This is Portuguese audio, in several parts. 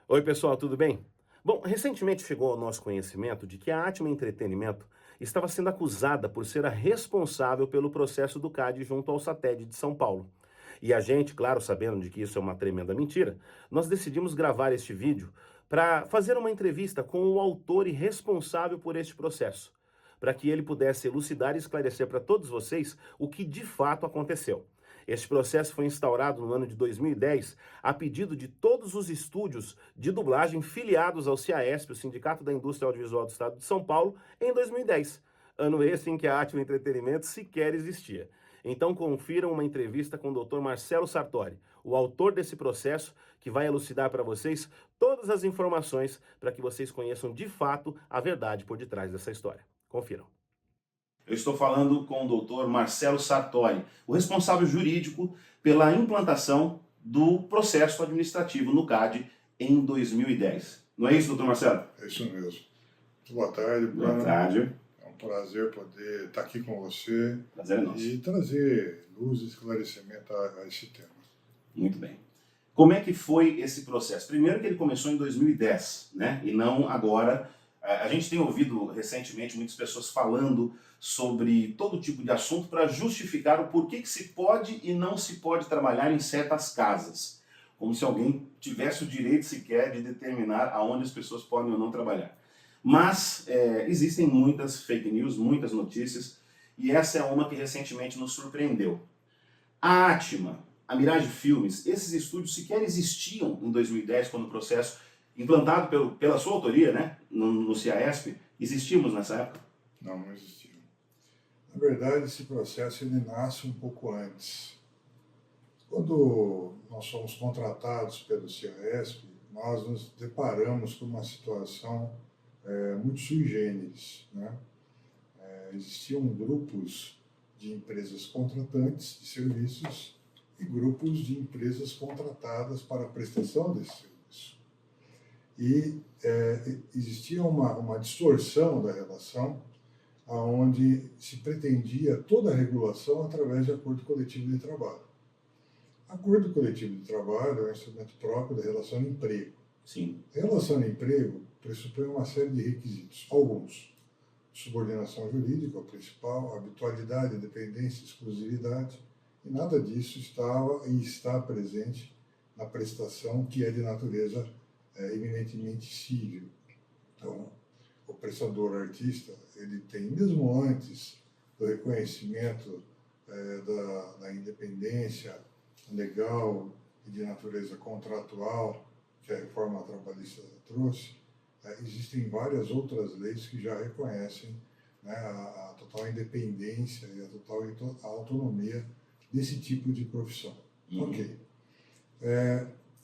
Oi, pessoal, tudo bem? Bom, recentemente chegou ao nosso conhecimento de que a Atma Entretenimento estava sendo acusada por ser a responsável pelo processo do CAD junto ao SATED de São Paulo. E a gente, claro, sabendo de que isso é uma tremenda mentira, nós decidimos gravar este vídeo para fazer uma entrevista com o autor e responsável por este processo, para que ele pudesse elucidar e esclarecer para todos vocês o que de fato aconteceu. Este processo foi instaurado no ano de 2010 a pedido de todos os estúdios de dublagem filiados ao CIAESP, o Sindicato da Indústria Audiovisual do Estado de São Paulo, em 2010, ano esse em que a Atma Entretenimento sequer existia. Então confiram uma entrevista com o Dr. Marcelo Sartori, o autor desse processo, que vai elucidar para vocês todas as informações para que vocês conheçam de fato a verdade por detrás dessa história. Confiram. Eu estou falando com o Dr. Marcelo Sartori, o responsável jurídico pela implantação do processo administrativo no CAD em 2010. Não é isso, doutor Marcelo? É isso mesmo. Muito boa tarde, Bruno. Boa tarde. É um prazer poder estar aqui com você. Prazer é nosso. E trazer luz e esclarecimento a esse tema. Muito bem. Como é que foi esse processo? Primeiro que ele começou em 2010, né? E não agora. A gente tem ouvido recentemente muitas pessoas falando sobre todo tipo de assunto para justificar o porquê que se pode e não se pode trabalhar em certas casas. Como se alguém tivesse o direito sequer de determinar aonde as pessoas podem ou não trabalhar. Mas existem muitas fake news, muitas notícias, e essa é uma que recentemente nos surpreendeu. A Atma, a Mirage Filmes, esses estúdios sequer existiam em 2010, quando o processo, implantado pela sua autoria, né, no CIAESP, existíamos nessa época? Não existiam. Na verdade, esse processo ele nasce um pouco antes. Quando nós somos contratados pelo CIAESP, nós nos deparamos com uma situação muito sui generis, né? Existiam grupos de empresas contratantes de serviços e grupos de empresas contratadas para a prestação desse serviço. E existia uma distorção da relação, onde se pretendia toda a regulação através de acordo coletivo de trabalho. Acordo coletivo de trabalho é um instrumento próprio da relação de emprego. Sim. A relação de emprego pressupõe uma série de requisitos, alguns. Subordinação jurídica, o principal, habitualidade, dependência, exclusividade, e nada disso estava e está presente na prestação que é de natureza eminentemente civil. Então, o prestador artista, ele tem, mesmo antes do reconhecimento da independência legal e de natureza contratual que a reforma trabalhista trouxe, existem várias outras leis que já reconhecem, né, a total independência e a total autonomia desse tipo de profissão. Ok.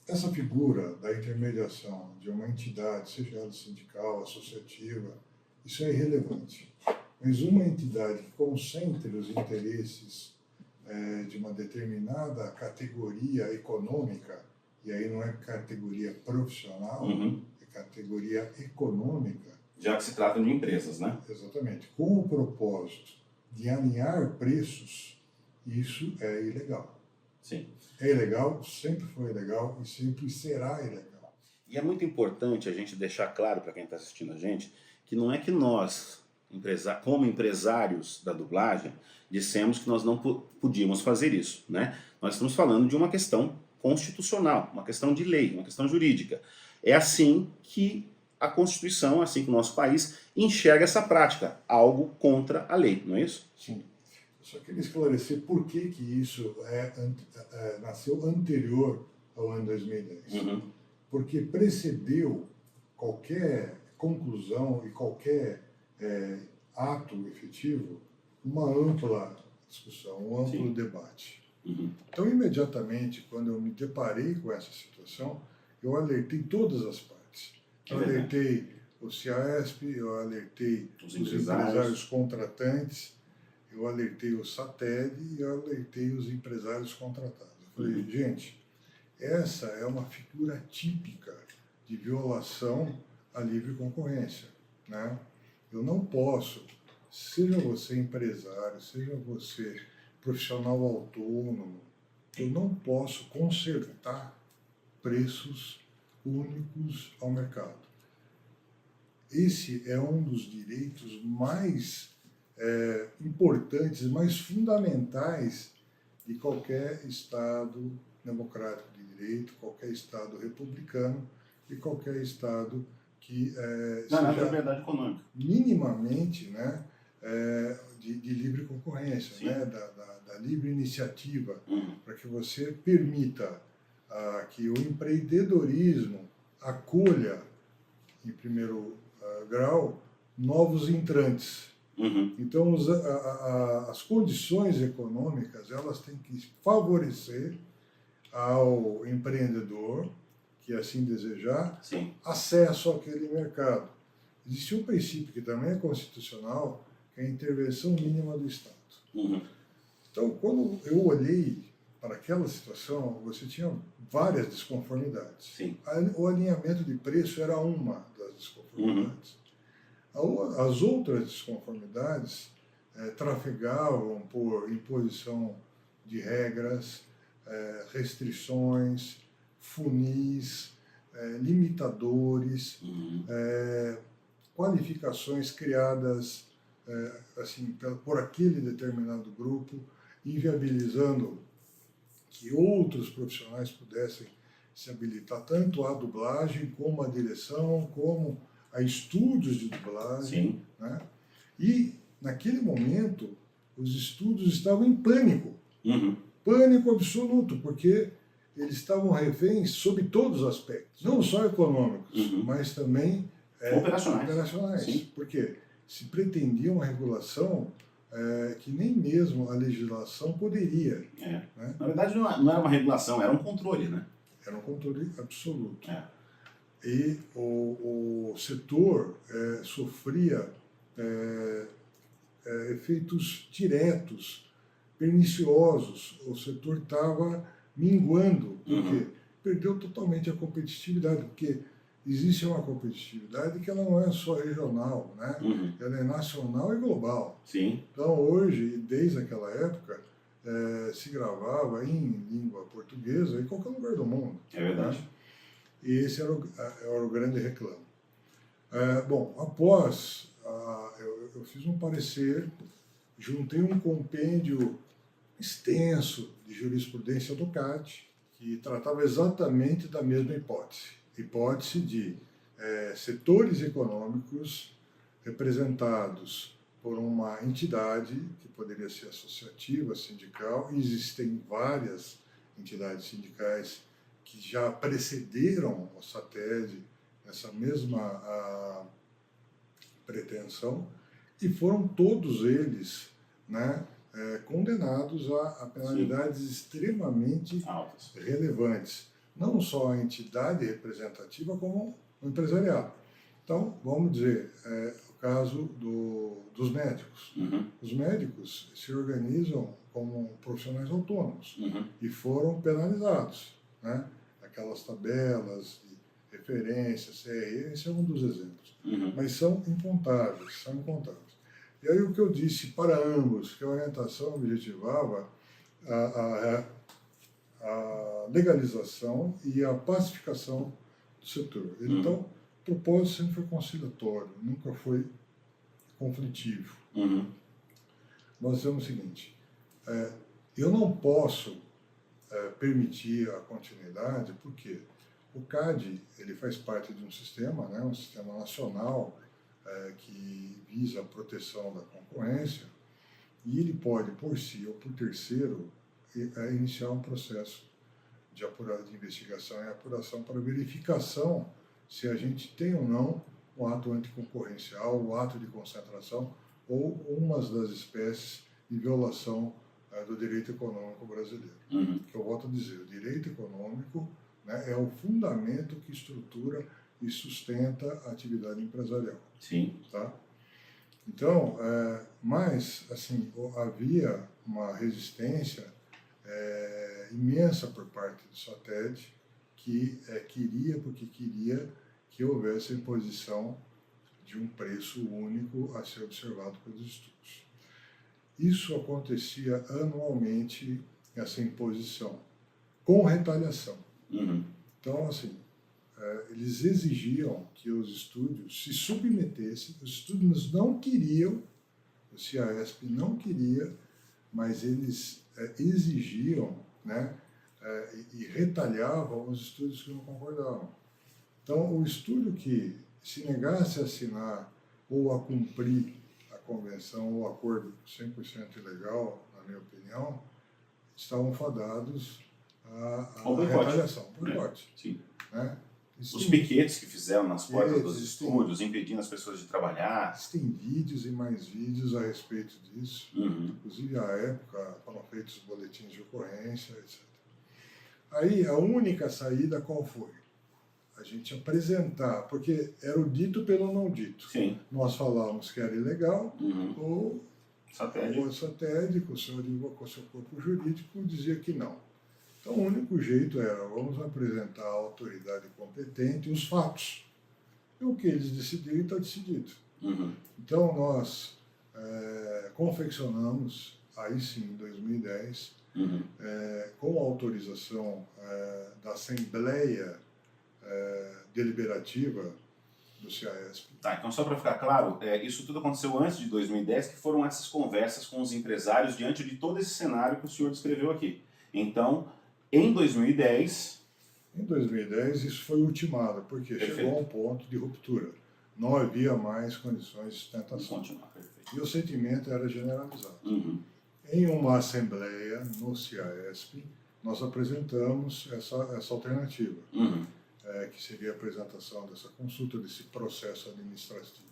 Essa figura da intermediação de uma entidade, seja ela sindical, associativa, isso é irrelevante. Mas uma entidade que concentre os interesses de uma determinada categoria econômica, e aí não é categoria profissional, é categoria econômica. Já que se trata de empresas, né? Exatamente. Com o propósito de alinhar preços, isso é ilegal. Sim. É ilegal, sempre foi ilegal e sempre será ilegal. E é muito importante a gente deixar claro para quem está assistindo a gente que não é que nós, como empresários da dublagem, dissemos que nós não podíamos fazer isso, né? Nós estamos falando de uma questão constitucional, uma questão de lei, uma questão jurídica. É assim que a Constituição, assim que o nosso país enxerga essa prática, algo contra a lei, não é isso? Sim. Eu só queria esclarecer por que isso nasceu anterior ao ano 2010. Porque precedeu qualquer conclusão e qualquer ato efetivo uma ampla discussão, um amplo debate. Então, imediatamente, quando eu me deparei com essa situação, eu alertei todas as partes. Eu alertei o CIAESP, eu alertei os empresários contratantes, eu alertei o SATED e eu alertei os empresários contratados. Eu falei, gente, essa é uma figura típica de violação à livre concorrência, né? Eu não posso, seja você empresário, seja você profissional autônomo, eu não posso consertar preços únicos ao mercado. Esse é um dos direitos mais importantes, mais fundamentais de qualquer Estado democrático de direito, qualquer Estado republicano e qualquer Estado que Não, é liberdade econômica. Minimamente, né, de livre concorrência, né, da livre iniciativa, para que você permita que o empreendedorismo acolha, em primeiro grau, novos entrantes. Então, as condições econômicas, elas têm que favorecer ao empreendedor, que assim desejar, acesso àquele mercado. Existe um princípio que também é constitucional, que é a intervenção mínima do Estado. Então, quando eu olhei para aquela situação, você tinha várias desconformidades. O alinhamento de preço era uma das desconformidades. As outras desconformidades trafegavam por imposição de regras, restrições, funis, limitadores, qualificações criadas assim, por aquele determinado grupo, inviabilizando que outros profissionais pudessem se habilitar tanto à dublagem, como à direção, como a estudos de dublagem. Né? E, naquele momento, os estúdios estavam em pânico. Pânico absoluto, porque eles estavam reféns sob todos os aspectos, não só econômicos, mas também operacionais. Porque se pretendia uma regulação que nem mesmo a legislação poderia. Né? Na verdade, não era uma regulação, era um controle, né? Era um controle absoluto. E o setor sofria efeitos diretos, perniciosos. O setor estava minguando, porque perdeu totalmente a competitividade, porque existe uma competitividade que ela não é só regional, né? Ela é nacional e global. Então, hoje, desde aquela época, se gravava em língua portuguesa em qualquer lugar do mundo. É verdade. Né? E esse era o grande reclamo. Bom, após, eu fiz um parecer, juntei um compêndio extenso de jurisprudência do CAD, que tratava exatamente da mesma hipótese de setores econômicos representados por uma entidade que poderia ser associativa, sindical, e existem várias entidades sindicais que já precederam o SATED nessa mesma pretensão, e foram todos eles, né, condenados a penalidades extremamente relevantes. Não só a entidade representativa, como o empresariado. Então, vamos dizer, o caso dos médicos. Os médicos se organizam como profissionais autônomos e foram penalizados. Né? Aquelas tabelas de referência, CRE, esse é um dos exemplos. Mas são incontáveis, E aí o que eu disse para ambos, que a orientação objetivava a legalização e a pacificação do setor. Então, o propósito sempre foi conciliatório, nunca foi conflitivo. Nós dizemos o seguinte, eu não posso permitir a continuidade, porque o CAD ele faz parte de um sistema, né, um sistema nacional que visa a proteção da concorrência, e ele pode, por si ou por terceiro, iniciar um processo de investigação e apuração para verificação se a gente tem ou não o ato anticoncorrencial, o ato de concentração ou umas das espécies de violação do direito econômico brasileiro. Que eu volto a dizer, o direito econômico, né, é o fundamento que estrutura e sustenta a atividade empresarial. Tá? Então, mas assim, havia uma resistência imensa por parte do SATED, que queria que houvesse a imposição de um preço único a ser observado pelos estudos. Isso acontecia anualmente, essa imposição, com retaliação. Então, assim, eles exigiam que os estúdios se submetessem, os estúdios não queriam, o CIASP não queria, mas eles exigiam, né, e retalhavam os estúdios que não concordavam. Então, o estúdio que se negasse a assinar ou a cumprir a convenção ou o acordo 100% ilegal, na minha opinião, estavam fadados à retaliação, boicote. Sim. Né? Os piquetes que fizeram nas portas dos existem, estúdios, impedindo as pessoas de trabalhar. Existem vídeos e mais vídeos a respeito disso. Inclusive, à época, foram feitos boletins de ocorrência, etc. Aí, a única saída qual foi? A gente apresentar, porque era o dito pelo não dito. Sim. Nós falávamos que era ilegal, ou SATED. o SATED, com o seu corpo jurídico, dizia que não. Então, o único jeito era, vamos apresentar à autoridade competente os fatos. E o que eles decidirem está decidido. Então, nós confeccionamos, aí sim, em 2010, com a autorização da Assembleia Deliberativa do CIASP. Tá, então só para ficar claro, isso tudo aconteceu antes de 2010, que foram essas conversas com os empresários diante de todo esse cenário que o senhor descreveu aqui. Então, em 2010... Em 2010 isso foi ultimado, porque chegou a um ponto de ruptura. Não havia mais condições de sustentação. E o sentimento era generalizado. Em uma assembleia no CIASP, nós apresentamos essa alternativa, que seria a apresentação dessa consulta, desse processo administrativo,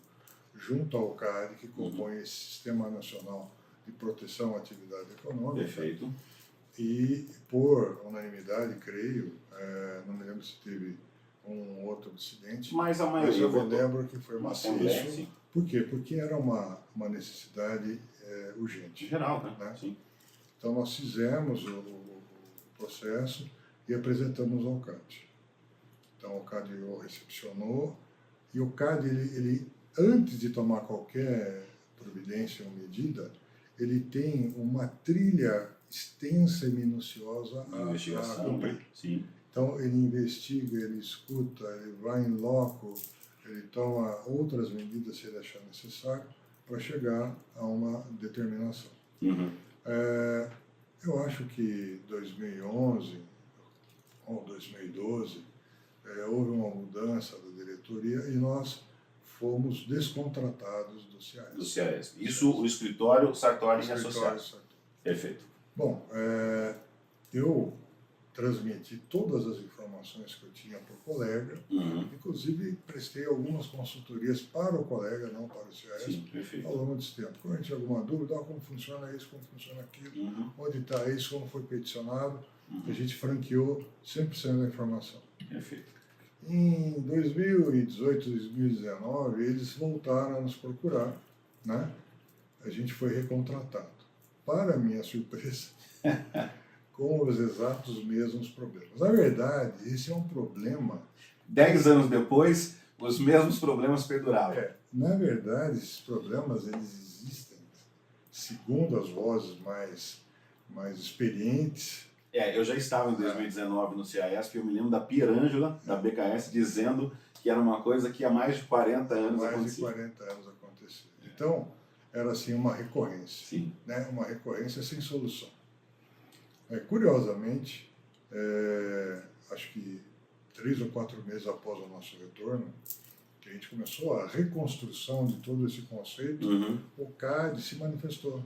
junto ao CAD, que compõe esse Sistema Nacional de Proteção à Atividade Econômica. Perfeito. E, por unanimidade, creio, não me lembro se teve um outro dissidente, mas a maioria eu me lembro que foi maciço. Por quê? Porque era uma necessidade urgente. Geral, né? Sim. Então, nós fizemos o processo e apresentamos ao CAD. Então, o CAD o recepcionou, e o CAD, ele antes de tomar qualquer providência ou medida, ele tem uma trilha extensa e minuciosa a cumprir. Sim. Então, ele investiga, ele escuta, ele vai em loco, ele toma outras medidas se ele achar necessário para chegar a uma determinação. Eu acho que 2011 ou 2012 houve uma mudança da diretoria e nós fomos descontratados do CIASP. Do CIASP. Isso o escritório Sartori e Associados. Perfeito. Bom, eu transmiti todas as informações que eu tinha para o colega, inclusive prestei algumas consultorias para o colega, não para o CIASP, ao longo desse tempo. Quando a gente tinha alguma dúvida, como funciona isso, como funciona aquilo, onde está isso, como foi peticionado, a gente franqueou 100% da informação. Perfeito. Em 2018, 2019, eles voltaram a nos procurar, né? A gente foi recontratado. Para minha surpresa, com os exatos mesmos problemas. Na verdade, esse é um problema... 10 anos depois, os mesmos problemas perduravam. Na verdade, esses problemas eles existem, segundo as vozes mais experientes. Eu já estava em 2019 no CIASP, eu me lembro da Pierângela, da BKS, dizendo que era uma coisa que há mais de 40 anos acontecia. Mais de 40 anos acontecia. Então, era assim uma recorrência. Sim. Né? Uma recorrência sem solução. Curiosamente, acho que 3 ou 4 meses após o nosso retorno, que a gente começou a reconstrução de todo esse conceito, o CAD se manifestou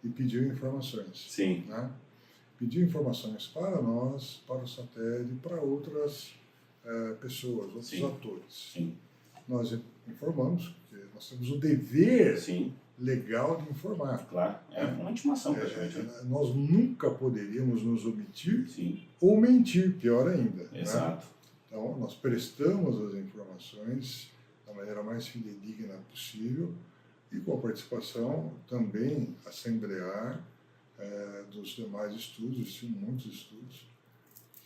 e pediu informações. Sim. Né? Pediu informações para nós, para o SATED, para outras pessoas, outros atores. Sim. Nós informamos que nós temos o dever Sim. legal de informar. Claro, é uma intimação praticamente. Nós nunca poderíamos nos omitir Sim. ou mentir, pior ainda. Exato. Né? Então, nós prestamos as informações da maneira mais fidedigna possível e com a participação também assemblear dos demais estudos, tinham muitos estudos,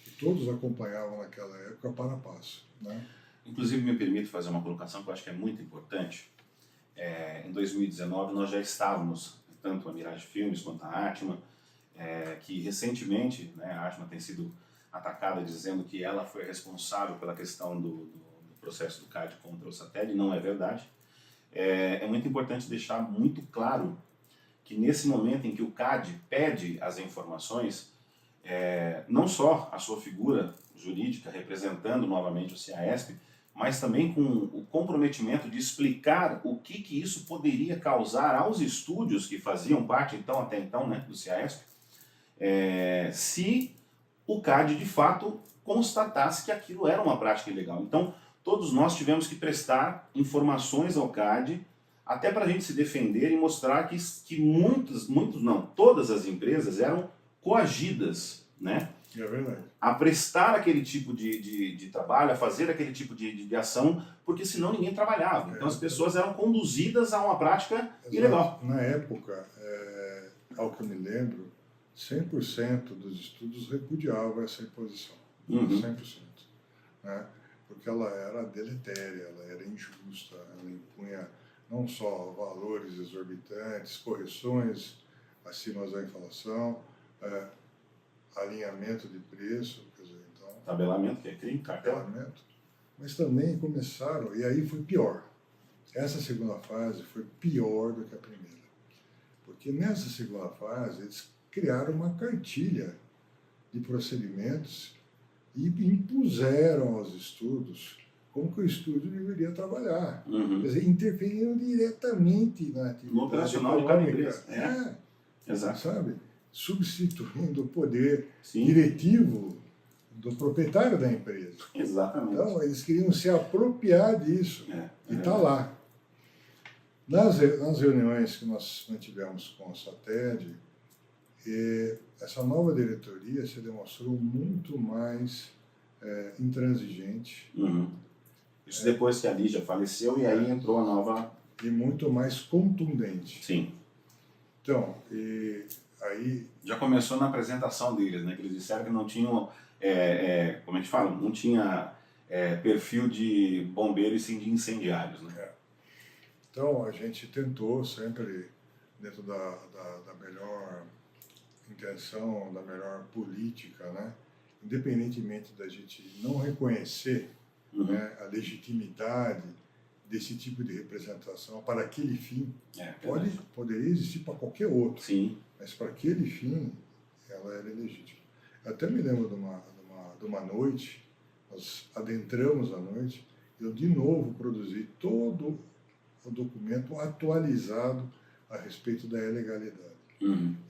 e todos acompanhavam naquela época para a passo. Né? Inclusive, me permito fazer uma colocação que eu acho que é muito importante. Em 2019, nós já estávamos, tanto a Mirage Filmes quanto a Atma, que recentemente, né, a Atma tem sido atacada dizendo que ela foi responsável pela questão do processo do CAD contra o SATED, não é verdade. É muito importante deixar muito claro que nesse momento em que o CAD pede as informações, não só a sua figura jurídica representando novamente o CIASP, mas também com o comprometimento de explicar o que isso poderia causar aos estúdios que faziam parte até então, né, do CIASP, se o CAD de fato constatasse que aquilo era uma prática ilegal. Então, todos nós tivemos que prestar informações ao CAD, até para a gente se defender e mostrar que todas as empresas eram coagidas, né, É verdade. a prestar aquele tipo de trabalho, a fazer aquele tipo de ação, porque senão ninguém trabalhava. Então as pessoas eram conduzidas a uma prática ilegal. Na época, ao que eu me lembro, 100% dos estudos repudiavam essa imposição. 100%. Né? Porque ela era deletéria, ela era injusta, ela impunha não só valores exorbitantes, correções acima da inflação, alinhamento de preço, quer dizer, então, Tabelamento, que é crime, cartel. tabelamento, mas também começaram, e aí foi pior. Essa segunda fase foi pior do que a primeira. Porque nessa segunda fase eles criaram uma cartilha de procedimentos e impuseram aos estudos como que o estúdio deveria trabalhar. Quer dizer, interferiram diretamente na atividade No operacional de cada econômica. empresa. Exato. Sabe? Substituindo o poder Sim. diretivo do proprietário da empresa. Exatamente. Então, eles queriam se apropriar disso. E está lá. Nas reuniões que nós mantivemos com o SATED, essa nova diretoria se demonstrou muito mais intransigente. Isso depois que a Lígia faleceu e aí entrou a nova... E muito mais contundente. Sim. Então, aí... Já começou na apresentação deles, né? Que eles disseram que não tinham, como a gente fala, não tinha perfil de bombeiro e sim de incendiários, né? Então, a gente tentou sempre, dentro da melhor intenção, da melhor política, né? Independentemente da gente não reconhecer né, a legitimidade desse tipo de representação para aquele fim, poderia existir para qualquer outro, Sim. mas para aquele fim ela era ilegítima. Eu até me lembro de uma noite, nós adentramos a noite, eu de novo produzi todo o documento atualizado a respeito da ilegalidade.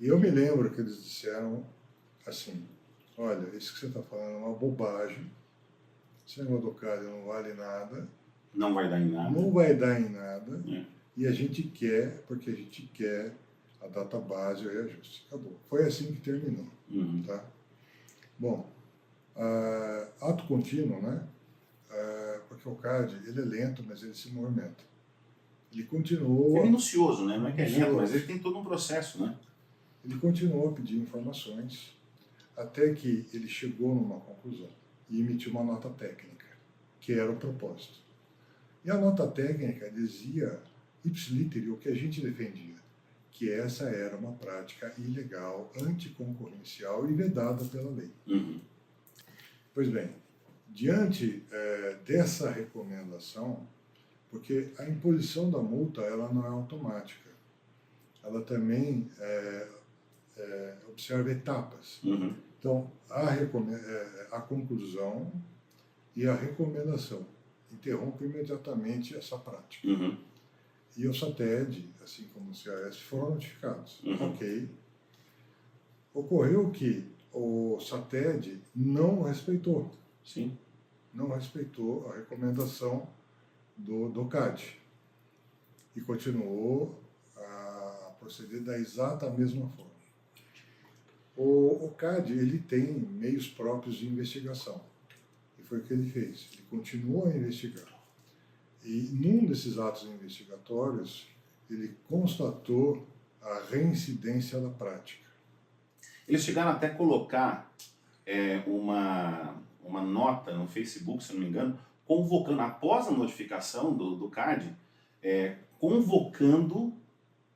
E eu me lembro que eles disseram assim, olha, isso que você está falando é uma bobagem, esse negócio do CAD não vale nada, não vai dar em nada. Não vai dar em nada. E a gente quer, porque a gente quer a data base e o reajuste. Acabou. Foi assim que terminou. Tá? Bom, ato contínuo, né? Porque o CAD, ele é lento, mas ele se movimenta. Ele continuou... É minucioso, né? Não é que é lento, mas ele tem todo um processo, né? Ele continuou a pedir informações, até que ele chegou numa conclusão e emitiu uma nota técnica, que era o propósito. E a nota técnica dizia, ipsiliter, o que a gente defendia, que essa era uma prática ilegal, anticoncorrencial e vedada pela lei. Pois bem, diante dessa recomendação, porque a imposição da multa ela não é automática, ela também observa etapas. Então, a conclusão e a recomendação interrompe imediatamente essa prática. E o SATED, assim como o CIAS, foram notificados. Ok. Ocorreu que o SATED não respeitou. Sim. Não respeitou a recomendação do CAD. E continuou a proceder da exata mesma forma. O CAD ele tem meios próprios de investigação. E foi o que ele fez. Ele continuou a investigar. E num desses atos investigatórios, ele constatou a reincidência da prática. Eles chegaram até a colocar uma nota no Facebook, se não me engano, convocando, após a notificação do CAD, convocando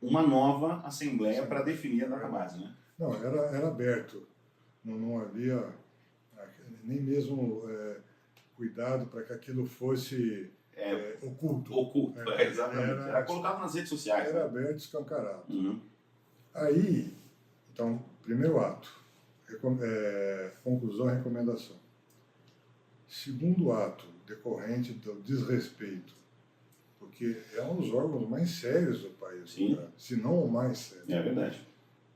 uma nova assembleia para definir a database, né? Não, era aberto. Não havia nem mesmo cuidado para que aquilo fosse oculto. Oculto, exatamente. Era colocado nas redes sociais. Era aberto, escancarado. Uhum. Aí, então, primeiro ato, conclusão e recomendação. Segundo ato, decorrente do desrespeito, porque é um dos órgãos mais sérios do país, né? Se não o mais sério. É verdade.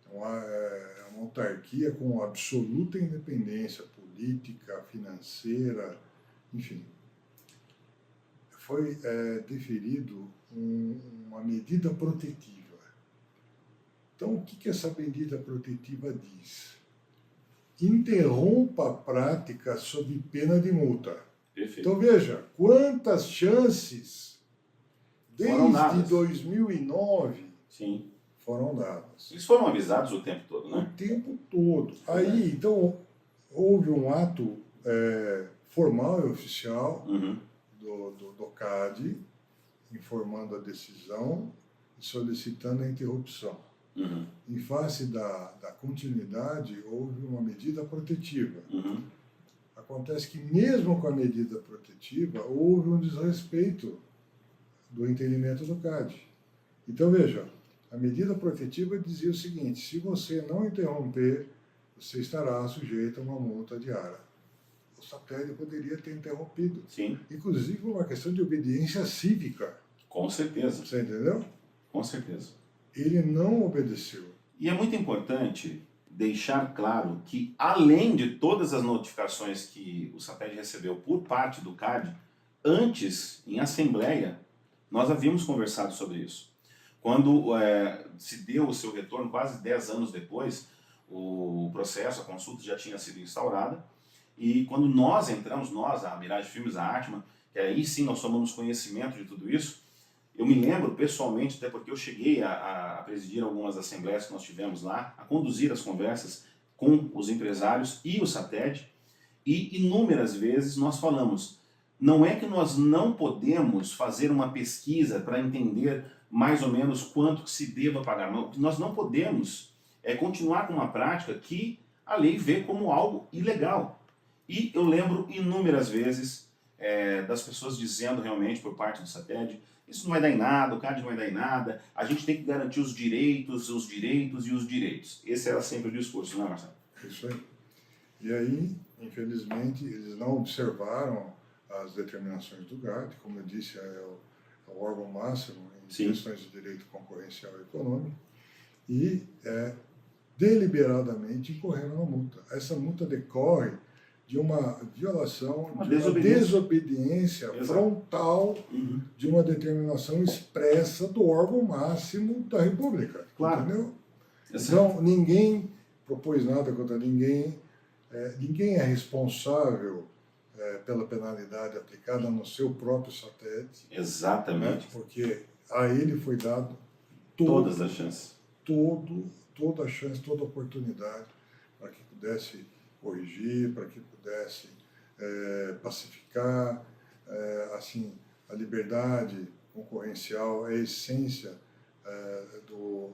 Então, é uma autarquia com absoluta independência política, financeira, enfim. Foi deferido uma medida protetiva. Então, o que essa medida protetiva diz? Interrompa a prática sob pena de multa. Perfeito. Então, veja, quantas chances, desde 2009, Sim. foram dadas. Eles foram avisados o tempo todo, né? O tempo todo. Aí, então, houve um ato formal e oficial do CAD, informando a decisão e solicitando a interrupção. Em face da continuidade, houve uma medida protetiva. Acontece que, mesmo com a medida protetiva, houve um desrespeito do entendimento do CAD. Então, veja, a medida protetiva dizia o seguinte: se você não interromper, você estará sujeito a uma multa diária. O satélite poderia ter interrompido. Sim. Inclusive uma questão de obediência cívica. Com certeza. Você entendeu? Com certeza. Ele não obedeceu. E é muito importante deixar claro que, além de todas as notificações que o satélite recebeu por parte do CAD, antes, em assembleia, nós havíamos conversado sobre isso. Quando se deu o seu retorno, quase 10 anos depois, o processo, a consulta já tinha sido instaurada, e quando nós entramos, a Mirage Filmes, a Atman, que aí sim nós tomamos conhecimento de tudo isso, eu me lembro pessoalmente, até porque eu cheguei a presidir algumas assembleias que nós tivemos lá, a conduzir as conversas com os empresários e o satélite, e inúmeras vezes nós falamos, não é que nós não podemos fazer uma pesquisa para entender mais ou menos quanto que se deva pagar, nós não podemos continuar com uma prática que a lei vê como algo ilegal. E eu lembro inúmeras vezes das pessoas dizendo realmente por parte do satélite, isso não vai dar em nada, o CAD não vai dar em nada, a gente tem que garantir os direitos e os direitos. Esse era sempre o discurso, não é, Marcelo? Isso aí. E aí, infelizmente, eles não observaram as determinações do GAD, como eu disse, é o órgão máximo em questões de direito concorrencial e econômico, e deliberadamente incorreram na multa. Essa multa decorre de uma violação, uma desobediência frontal de uma determinação expressa do órgão máximo da República. Claro. Entendeu? Então, ninguém propôs nada contra ninguém, ninguém é responsável pela penalidade aplicada no seu próprio satélite. Exatamente. Né? Porque a ele foi dado todas as chances. Toda a chance, toda a oportunidade para que pudesse corrigir, para que pudesse pacificar. Assim, a liberdade concorrencial é a essência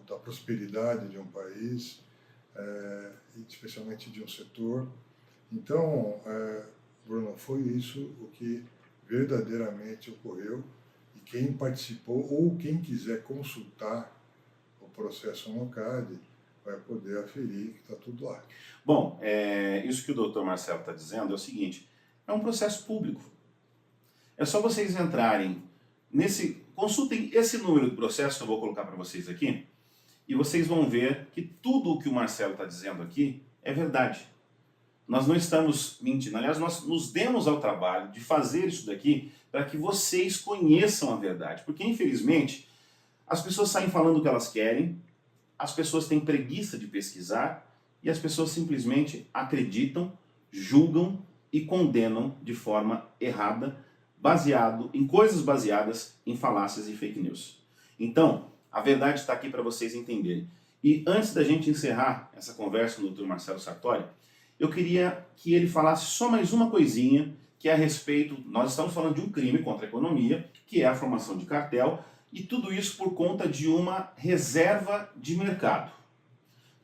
da prosperidade de um país, especialmente de um setor. Então, Bruno, foi isso o que verdadeiramente ocorreu, e quem participou ou quem quiser consultar o processo no CAD vai poder aferir que está tudo lá. Bom, isso que o doutor Marcelo está dizendo é o seguinte, é um processo público. É só vocês entrarem consultem esse número do processo que eu vou colocar para vocês aqui, e vocês vão ver que tudo o que o Marcelo está dizendo aqui é verdade. Nós não estamos mentindo. Aliás, nós nos demos ao trabalho de fazer isso daqui para que vocês conheçam a verdade. Porque, infelizmente, as pessoas saem falando o que elas querem, as pessoas têm preguiça de pesquisar e as pessoas simplesmente acreditam, julgam e condenam de forma errada, baseado em coisas baseadas em falácias e fake news. Então, a verdade está aqui para vocês entenderem. E antes da gente encerrar essa conversa com o Dr. Marcelo Sartori, eu queria que ele falasse só mais uma coisinha, que é a respeito, nós estamos falando de um crime contra a economia, que é a formação de cartel, e tudo isso por conta de uma reserva de mercado.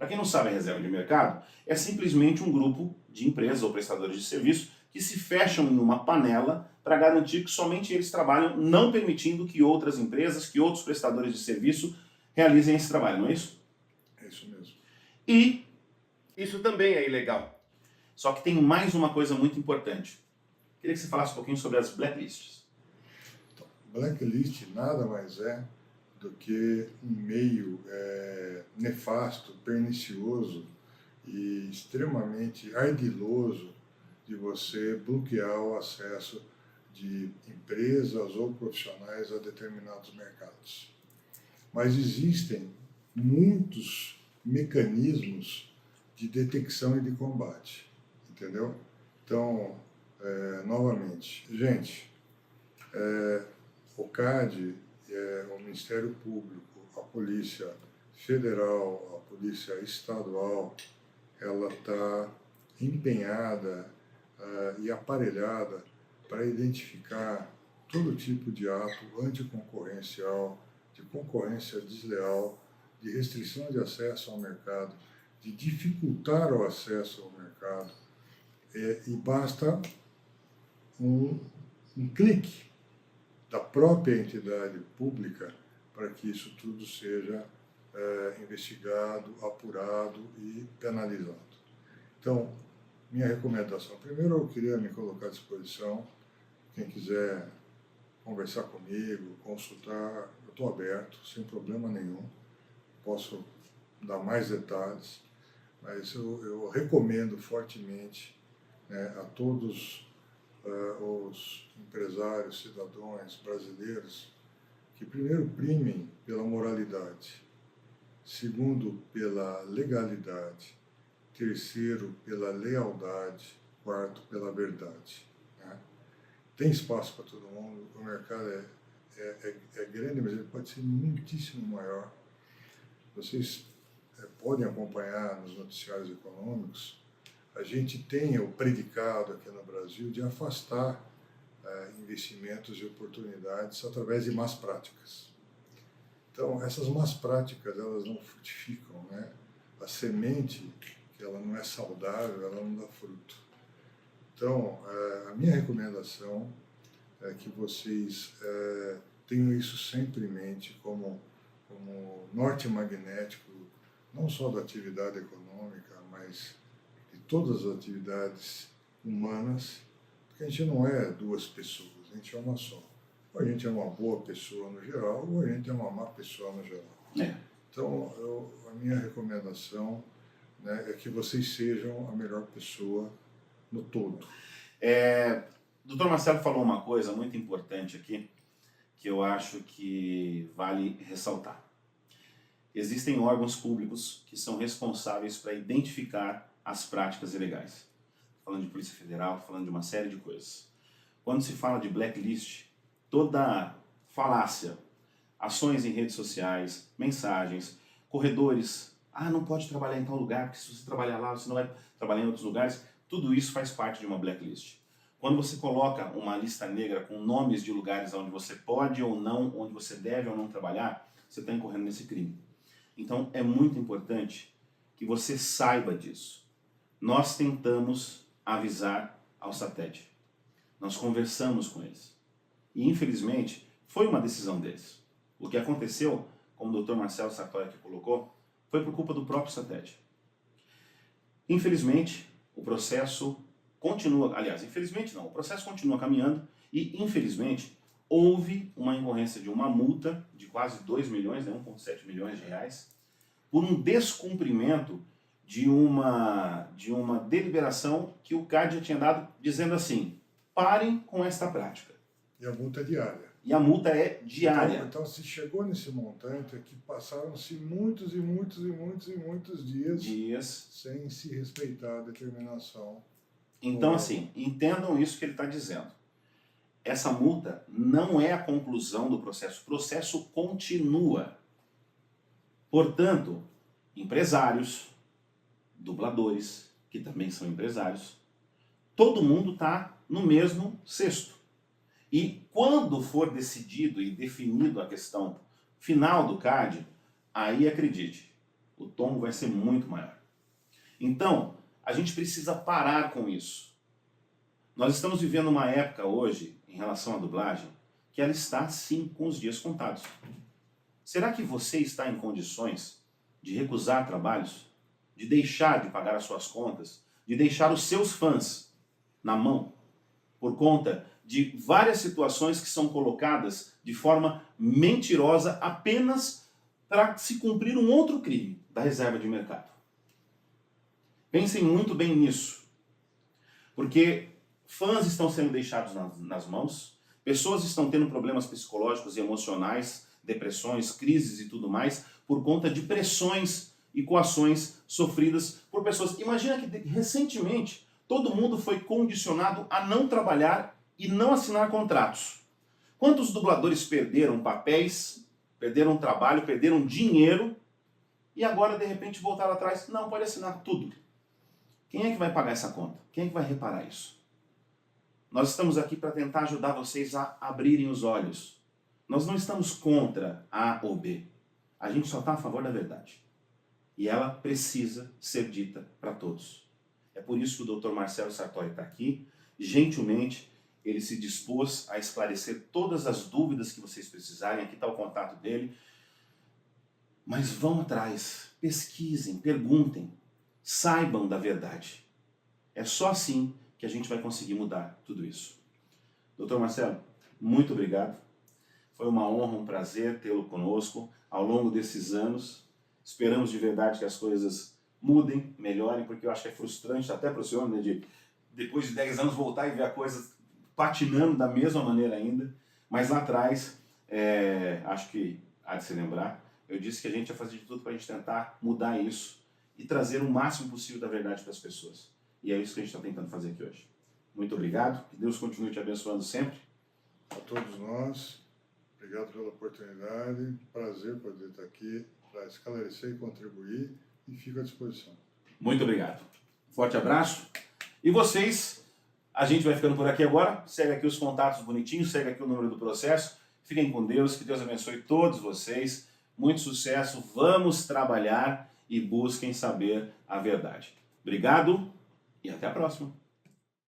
Para quem não sabe, a reserva de mercado é simplesmente um grupo de empresas ou prestadores de serviço que se fecham em uma panela para garantir que somente eles trabalham, não permitindo que outras empresas, que outros prestadores de serviço realizem esse trabalho, não é isso? É isso mesmo. E Isso também é ilegal. só que tem mais uma coisa muito importante. Queria que você falasse um pouquinho sobre as blacklists. Então, blacklist nada mais é do que um meio nefasto, pernicioso e extremamente ardiloso de você bloquear o acesso de empresas ou profissionais a determinados mercados. Mas existem muitos mecanismos de detecção e de combate, entendeu? Então, novamente, gente, o CAD, o Ministério Público, a Polícia Federal, a Polícia Estadual, ela está empenhada e aparelhada para identificar todo tipo de ato anticoncorrencial, de concorrência desleal, de restrição de acesso ao mercado, de dificultar o acesso ao mercado. E basta um clique da própria entidade pública para que isso tudo seja investigado, apurado e penalizado. Então, minha recomendação, primeiro eu queria me colocar à disposição, quem quiser conversar comigo, consultar, eu estou aberto, sem problema nenhum, posso dar mais detalhes, mas eu recomendo fortemente, né, a todos os empresários, cidadãos brasileiros, que primeiro primem pela moralidade, segundo pela legalidade, terceiro pela lealdade, quarto pela verdade. Né? Tem espaço para todo mundo, o mercado é grande, mas ele pode ser muitíssimo maior. Vocês podem acompanhar nos noticiários econômicos, a gente tem o predicado aqui no Brasil de afastar investimentos e oportunidades através de más práticas. Então, essas más práticas, elas não frutificam, né? A semente, que ela não é saudável, ela não dá fruto. Então, a minha recomendação é que vocês tenham isso sempre em mente como norte magnético, não só da atividade econômica, mas de todas as atividades humanas, porque a gente não é duas pessoas, a gente é uma só. Ou a gente é uma boa pessoa no geral, ou a gente é uma má pessoa no geral. Então, a minha recomendação, né, é que vocês sejam a melhor pessoa no todo. O Dr. Marcelo falou uma coisa muito importante aqui, que eu acho que vale ressaltar. Existem órgãos públicos que são responsáveis para identificar as práticas ilegais. Estou falando de Polícia Federal, estou falando de uma série de coisas. Quando se fala de blacklist, toda falácia, ações em redes sociais, mensagens, corredores, não pode trabalhar em tal lugar, porque se você trabalhar lá, você não vai trabalhar em outros lugares, tudo isso faz parte de uma blacklist. Quando você coloca uma lista negra com nomes de lugares onde você pode ou não, onde você deve ou não trabalhar, você está incorrendo nesse crime. Então é muito importante que você saiba disso. Nós tentamos avisar ao SATED. Nós conversamos com eles. E infelizmente foi uma decisão deles. O que aconteceu, como o Dr. Marcelo Sartori aqui colocou, foi por culpa do próprio SATED. Infelizmente, o processo continua, aliás, infelizmente não, o processo continua caminhando e, infelizmente, houve uma incorrência de uma multa de quase 2 milhões, né, 1,7 milhões de reais, por um descumprimento de uma deliberação que o CAD já tinha dado, dizendo assim, parem com esta prática. E a multa é diária. E a multa é diária. Então se chegou nesse montante, é que passaram-se muitos dias sem se respeitar a determinação. Então, assim, entendam isso que ele está dizendo. Essa multa não é a conclusão do processo. O processo continua. Portanto, empresários, dubladores, que também são empresários, todo mundo está no mesmo cesto. E quando for decidido e definido a questão final do CAD, aí acredite, o tombo vai ser muito maior. Então, a gente precisa parar com isso. Nós estamos vivendo uma época hoje, em relação à dublagem, que ela está sim com os dias contados. Será que você está em condições de recusar trabalhos? De deixar de pagar as suas contas? De deixar os seus fãs na mão? Por conta de várias situações que são colocadas de forma mentirosa apenas para se cumprir um outro crime da reserva de mercado. Pensem muito bem nisso, porque fãs estão sendo deixados nas mãos, pessoas estão tendo problemas psicológicos e emocionais, depressões, crises e tudo mais, por conta de pressões e coações sofridas por pessoas. Imagina que recentemente todo mundo foi condicionado a não trabalhar e não assinar contratos. Quantos dubladores perderam papéis, perderam trabalho, perderam dinheiro e agora de repente voltaram atrás? Não, pode assinar tudo. Quem é que vai pagar essa conta? Quem é que vai reparar isso? Nós estamos aqui para tentar ajudar vocês a abrirem os olhos. Nós não estamos contra A ou B. A gente só está a favor da verdade. E ela precisa ser dita para todos. É por isso que o Dr. Marcelo Sartori está aqui. Gentilmente, ele se dispôs a esclarecer todas as dúvidas que vocês precisarem. Aqui está o contato dele. Mas vão atrás, pesquisem, perguntem, saibam da verdade. É só assim que a gente vai conseguir mudar tudo isso. Dr. Marcelo, muito obrigado. Foi uma honra, um prazer tê-lo conosco ao longo desses anos. Esperamos de verdade que as coisas mudem, melhorem, porque eu acho que é frustrante até para o senhor, né, de depois de 10 anos voltar e ver a coisa patinando da mesma maneira ainda. Mas lá atrás, acho que há de se lembrar, eu disse que a gente ia fazer de tudo para a gente tentar mudar isso e trazer o máximo possível da verdade para as pessoas. E é isso que a gente está tentando fazer aqui hoje. Muito obrigado, que Deus continue te abençoando sempre. A todos nós, obrigado pela oportunidade, prazer poder estar aqui para esclarecer e contribuir, e fico à disposição. Muito obrigado. Forte abraço. E vocês, a gente vai ficando por aqui agora. Segue aqui os contatos bonitinhos, segue aqui o número do processo. Fiquem com Deus, que Deus abençoe todos vocês. Muito sucesso, vamos trabalhar e busquem saber a verdade. Obrigado e até a próxima.